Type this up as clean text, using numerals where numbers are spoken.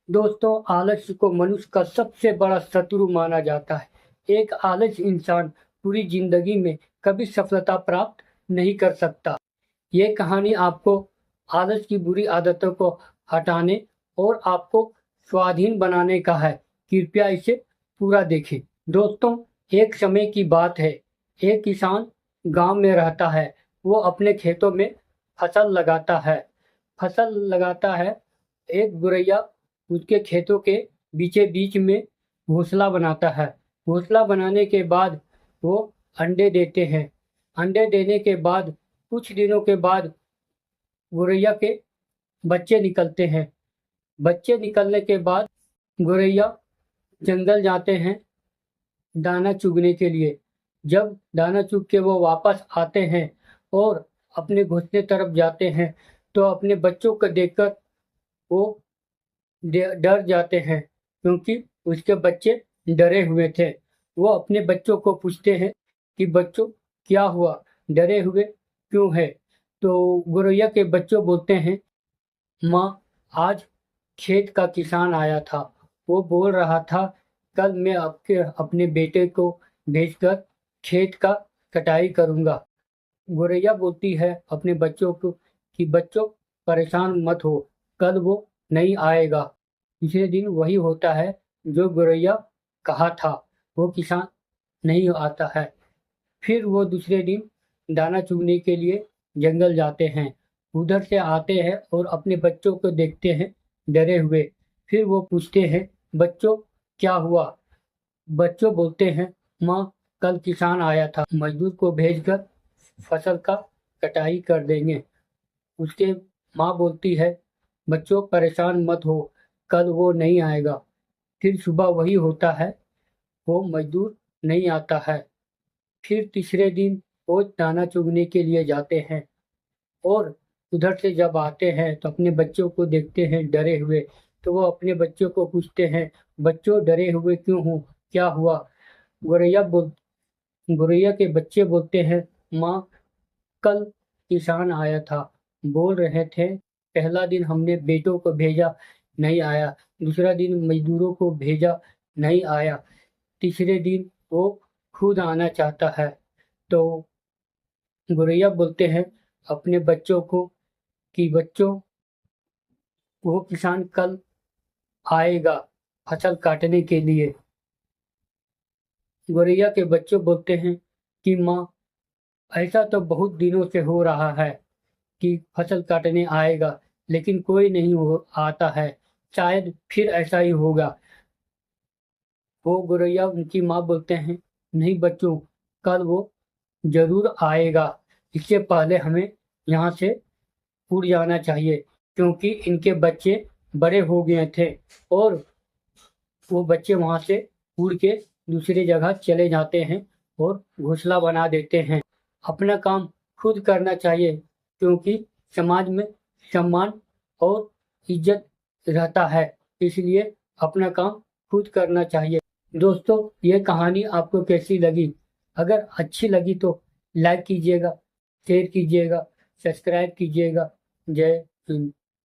दोस्तों, आलस्य को मनुष्य का सबसे बड़ा शत्रु माना जाता है। एक आलस्य इंसान पूरी जिंदगी में कभी सफलता प्राप्त नहीं कर सकता। ये कहानी आपको आलस्य की बुरी आदतों को हटाने और आपको स्वाधीन बनाने का है। कृपया इसे पूरा देखें। दोस्तों, एक समय की बात है। एक किसान गांव में रहता है। वो अपने खेतों में फसल लगाता है। एक गुरैया उसके खेतों के बीचे बीच में घोंसला बनाता है। घोंसला बनाने के बाद वो अंडे देते हैं। अंडे देने के बाद कुछ दिनों के बाद गोरैया के बच्चे निकलते हैं। बच्चे निकलने के बाद गोरैया जंगल जाते हैं दाना चुगने के लिए। जब दाना चुग के वो वापस आते हैं और अपने घोंसले तरफ जाते हैं तो अपने बच्चों को देखकर वो डर जाते हैं, क्योंकि उसके बच्चे डरे हुए थे। वो अपने बच्चों को पूछते हैं कि बच्चों, क्या हुआ, डरे हुए क्यों है? तो गोरैया के बच्चों बोलते हैं, माँ, आज खेत का किसान आया था। वो बोल रहा था कल मैं आपके अपने बेटे को भेजकर खेत का कटाई करूँगा। गोरैया बोलती है अपने बच्चों को कि बच्चों, परेशान मत हो, कल वो नहीं आएगा। तीसरे दिन वही होता है जो गोरैया कहा था। वो किसान नहीं आता है। फिर वो दूसरे दिन दाना चुगने के लिए जंगल जाते हैं। उधर से आते हैं और अपने बच्चों को देखते हैं डरे हुए। फिर वो पूछते हैं, बच्चों, क्या हुआ? बच्चों बोलते हैं, माँ, कल किसान आया था, मजदूर को भेजकर फसल का कटाई कर देंगे। उसके माँ बोलती है, बच्चों, परेशान मत हो, कल वो नहीं आएगा। फिर सुबह वही होता है, वो मजदूर नहीं आता है। फिर तीसरे दिन वो दाना चुगने के लिए जाते हैं और उधर से जब आते हैं तो अपने बच्चों को देखते हैं डरे हुए। तो वो अपने बच्चों को पूछते हैं, बच्चों, डरे हुए क्यों हो, क्या हुआ? गोरैया बोल गोरैया के बच्चे बोलते हैं, माँ, कल किसान आया था, बोल रहे थे पहला दिन हमने बेटों को भेजा, नहीं आया। दूसरा दिन मजदूरों को भेजा, नहीं आया। तीसरे दिन वो खुद आना चाहता है। तो गोरैया बोलते हैं अपने बच्चों को कि बच्चों, वो किसान कल आएगा फसल काटने के लिए। गोरैया के बच्चे बोलते हैं कि माँ, ऐसा तो बहुत दिनों से हो रहा है कि फसल काटने आएगा, लेकिन कोई नहीं आता है। शायद फिर ऐसा ही होगा। वो गोरैया उनकी माँ बोलते हैं, नहीं बच्चों, कल वो जरूर आएगा। इससे पहले हमें यहाँ से उड़ जाना चाहिए, क्योंकि इनके बच्चे बड़े हो गए थे और वो बच्चे वहाँ से उड़ के दूसरी जगह चले जाते हैं और घोंसला बना देते हैं। अपना काम खुद करना चाहिए, क्योंकि समाज में सम्मान और इज्जत रहता है। इसलिए अपना काम खुद करना चाहिए। दोस्तों, ये कहानी आपको कैसी लगी? अगर अच्छी लगी तो लाइक कीजिएगा, शेयर कीजिएगा, सब्सक्राइब कीजिएगा। जय हिंद।